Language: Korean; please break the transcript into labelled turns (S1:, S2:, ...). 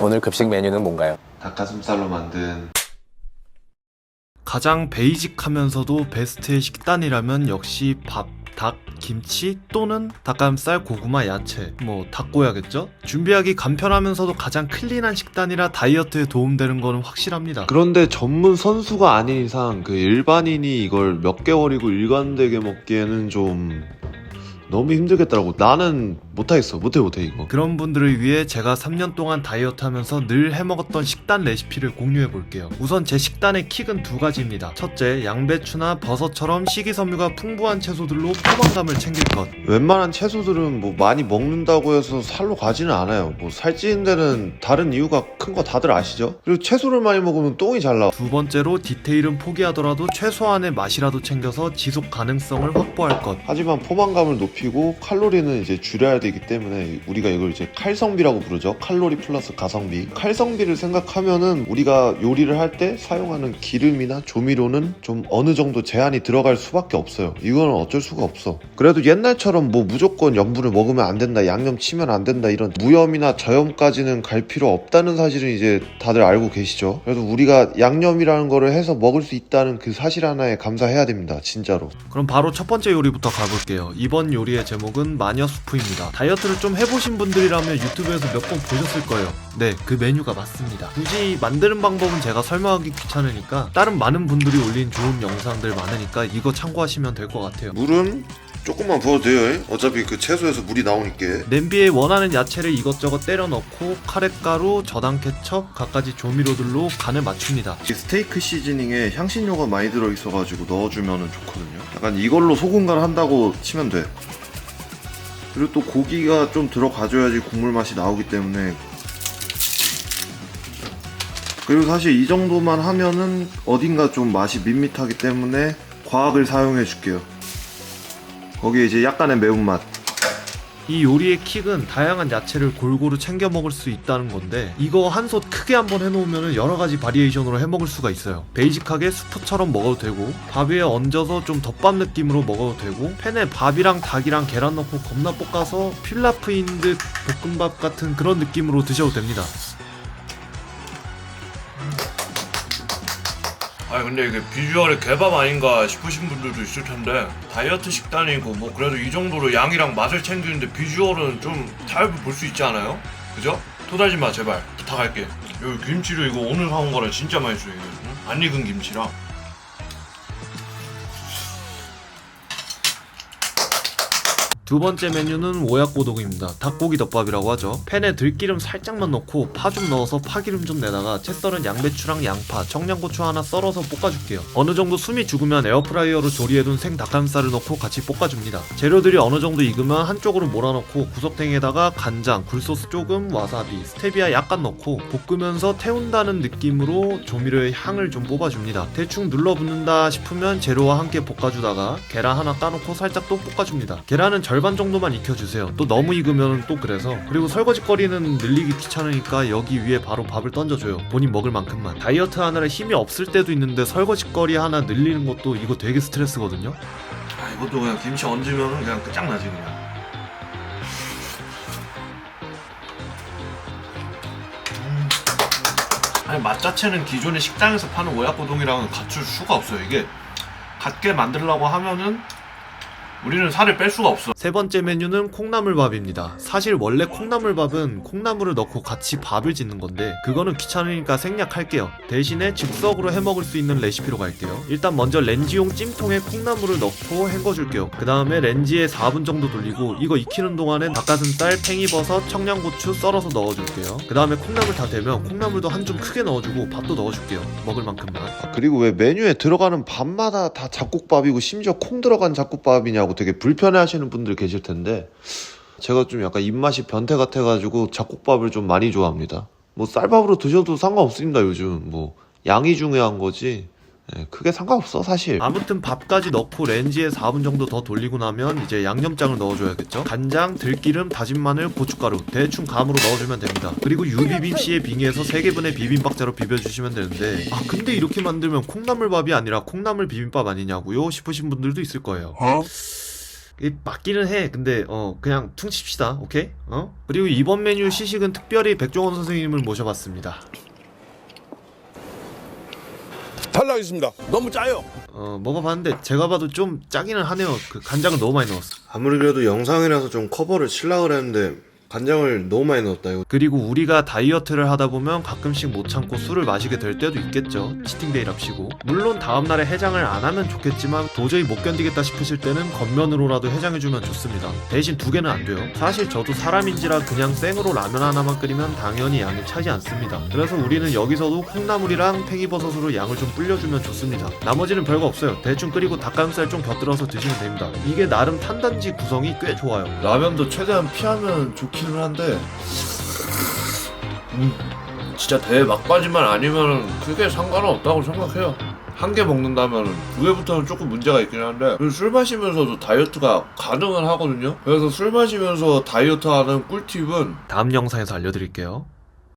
S1: 오늘 급식 메뉴는 뭔가요?
S2: 닭가슴살로 만든
S3: 가장 베이직하면서도 베스트의 식단이라면 역시 밥, 닭, 김치 또는 닭가슴살, 고구마, 야채 뭐 닭고야겠죠? 준비하기 간편하면서도 가장 클린한 식단이라 다이어트에 도움되는 거는 확실합니다.
S2: 그런데 전문 선수가 아닌 이상 그 일반인이 이걸 몇 개월이고 일관되게 먹기에는 좀 너무 힘들겠더라고. 나는 못하겠어. 못해 이거.
S3: 그런 분들을 위해 제가 3년 동안 다이어트 하면서 늘 해먹었던 식단 레시피를 공유해 볼게요. 우선 제 식단의 킥은 두 가지입니다. 첫째, 양배추나 버섯처럼 식이섬유가 풍부한 채소들로 포만감을 챙길 것.
S2: 웬만한 채소들은 뭐 많이 먹는다고 해서 살로 가지는 않아요. 뭐 살찌는 데는 다른 이유가 큰 거 다들 아시죠? 그리고 채소를 많이 먹으면 똥이 잘 나와.
S3: 두 번째로 디테일은 포기하더라도 최소한의 맛이라도 챙겨서 지속 가능성을 확보할 것.
S2: 하지만 포만감을 높이고 칼로리는 이제 줄여야 되기 때문에 우리가 이걸 이제 칼성비라고 부르죠. 칼로리 플러스 가성비. 칼성비를 생각하면은 우리가 요리를 할 때 사용하는 기름이나 조미료는 좀 어느 정도 제한이 들어갈 수밖에 없어요. 이거는 어쩔 수가 없어. 그래도 옛날처럼 뭐 무조건 염분을 먹으면 안 된다, 양념 치면 안 된다, 이런 무염이나 저염까지는 갈 필요 없다는 사실은 이제 다들 알고 계시죠. 그래도 우리가 양념이라는 거를 해서 먹을 수 있다는 그 사실 하나에 감사해야 됩니다. 진짜로.
S3: 그럼 바로 첫 번째 요리부터 가볼게요. 이번 요리의 제목은 마녀수프입니다. 다이어트를 좀 해보신 분들이라면 유튜브에서 몇 번 보셨을 거예요. 네, 그 메뉴가 맞습니다. 굳이 만드는 방법은 제가 설명하기 귀찮으니까 다른 많은 분들이 올린 좋은 영상들 많으니까 이거 참고하시면 될 것 같아요.
S2: 물은 조금만 부어도 돼요. 어차피 그 채소에서 물이 나오니까.
S3: 냄비에 원하는 야채를 이것저것 때려 넣고 카레가루, 저당 케첩, 갖가지 조미료들로 간을 맞춥니다.
S2: 스테이크 시즈닝에 향신료가 많이 들어있어가지고 넣어주면 좋거든요. 약간 이걸로 소금간 한다고 치면 돼. 그리고 또 고기가 좀 들어가줘야지 국물 맛이 나오기 때문에. 그리고 사실 이 정도만 하면은 어딘가 좀 맛이 밋밋하기 때문에 과학을 사용해 줄게요. 거기에 이제 약간의 매운맛.
S3: 이 요리의 킥은 다양한 야채를 골고루 챙겨 먹을 수 있다는 건데 이거 한솥 크게 한번 해놓으면 여러가지 바리에이션으로 해먹을 수가 있어요. 베이직하게 수프처럼 먹어도 되고 밥 위에 얹어서 좀 덮밥 느낌으로 먹어도 되고 팬에 밥이랑 닭이랑 계란 넣고 겁나 볶아서 필라프인 듯 볶음밥 같은 그런 느낌으로 드셔도 됩니다.
S4: 아니 근데 이게 비주얼이 개밥 아닌가 싶으신 분들도 있을 텐데 다이어트 식단이고 뭐 그래도 이 정도로 양이랑 맛을 챙기는데 비주얼은 좀 타협을 볼 수 있지 않아요? 그죠? 토달지 마 제발 부탁할게. 여기 김치를 이거 오늘 사온 거랑 진짜 맛있어요. 이거 응? 안 익은 김치랑.
S3: 두 번째 메뉴는 오야꼬동입니다. 닭고기 덮밥이라고 하죠. 팬에 들기름 살짝만 넣고 파 좀 넣어서 파기름 좀 내다가 채 썰은 양배추랑 양파, 청양고추 하나 썰어서 볶아줄게요. 어느 정도 숨이 죽으면 에어프라이어로 조리해둔 생 닭가슴살을 넣고 같이 볶아줍니다. 재료들이 어느 정도 익으면 한쪽으로 몰아넣고 구석탱이에다가 간장, 굴소스 조금, 와사비, 스테비아 약간 넣고 볶으면서 태운다는 느낌으로 조미료의 향을 좀 뽑아줍니다. 대충 눌러붙는다 싶으면 재료와 함께 볶아주다가 계란 하나 까놓고 살짝 또 볶아줍니다. 계란은 절반 정도만 익혀주세요. 또 너무 익으면 또 그래서. 그리고 설거지거리는 늘리기 귀찮으니까 여기 위에 바로 밥을 던져줘요. 본인 먹을 만큼만. 다이어트 하느라 힘이 없을 때도 있는데 설거지거리 하나 늘리는 것도 이거 되게 스트레스거든요.
S4: 아 이것도 그냥 김치 얹으면 그냥 끝장나지 그냥. 아니 맛 자체는 기존의 식당에서 파는 오야코동이랑은 갖출 수가 없어요. 이게 같게 만들려고 하면은 우리는 살을 뺄 수가 없어.
S3: 세 번째 메뉴는 콩나물밥입니다. 사실 원래 콩나물밥은 콩나물을 넣고 같이 밥을 짓는 건데 그거는 귀찮으니까 생략할게요. 대신에 즉석으로 해먹을 수 있는 레시피로 갈게요. 일단 먼저 렌지용 찜통에 콩나물을 넣고 헹궈줄게요. 그 다음에 렌지에 4분 정도 돌리고 이거 익히는 동안엔 닭가슴살, 팽이버섯, 청양고추 썰어서 넣어줄게요. 그 다음에 콩나물 다 되면 콩나물도 한 줌 크게 넣어주고 밥도 넣어줄게요. 먹을 만큼만.
S2: 그리고 왜 메뉴에 들어가는 밥마다 다 잡곡밥이고 심지어 콩 들어간 잡곡밥이냐고 되게 불편해하시는 분들 계실 텐데 제가 좀 약간 입맛이 변태 같아가지고 잡곡밥을 좀 많이 좋아합니다. 뭐 쌀밥으로 드셔도 상관없습니다. 요즘 뭐 양이 중요한 거지 크게 상관없어 사실.
S3: 아무튼 밥까지 넣고 렌지에 4분 정도 더 돌리고 나면 이제 양념장을 넣어줘야겠죠. 간장, 들기름, 다진 마늘, 고춧가루 대충 감으로 넣어주면 됩니다. 그리고 유비빔씨에 빙의해서 3개분의 비빔박자로 비벼주시면 되는데 아 근데 이렇게 만들면 콩나물밥이 아니라 콩나물 비빔밥 아니냐고요? 싶으신 분들도 있을 거예요. 이게 맞기는 해. 근데 그냥 퉁칩시다. 오케이? 그리고 이번 메뉴 시식은 특별히 백종원 선생님을 모셔봤습니다.
S1: 탈락했습니다. 너무 짜요.
S3: 먹어봤는데 제가 봐도 좀 짜기는 하네요. 그 간장을 너무 많이 넣었어.
S2: 아무리 그래도 영상이라서 좀 커버를 치려고 그랬는데 간장을 너무 많이 넣었다 이거.
S3: 그리고 우리가 다이어트를 하다 보면 가끔씩 못 참고 술을 마시게 될 때도 있겠죠. 치팅데이랍시고. 물론 다음날에 해장을 안 하면 좋겠지만 도저히 못 견디겠다 싶으실 때는 겉면으로라도 해장해주면 좋습니다. 대신 2개는 안 돼요. 사실 저도 사람인지라 그냥 생으로 라면 하나만 끓이면 당연히 양이 차지 않습니다. 그래서 우리는 여기서도 콩나물이랑 팽이버섯으로 양을 좀 불려주면 좋습니다. 나머지는 별거 없어요. 대충 끓이고 닭가슴살 좀 곁들여서 드시면 됩니다. 이게 나름 탄단지 구성이 꽤 좋아요.
S2: 라면도 최대한 피하면 좋기는 한데
S4: 진짜 대막바지만 아니면 크게 상관은 없다고 생각해요. 한 개 먹는다면 2개부터는 조금 문제가 있긴 한데 술 마시면서도 다이어트가 가능은 하거든요. 그래서 술 마시면서 다이어트하는 꿀팁은
S3: 다음 영상에서 알려드릴게요.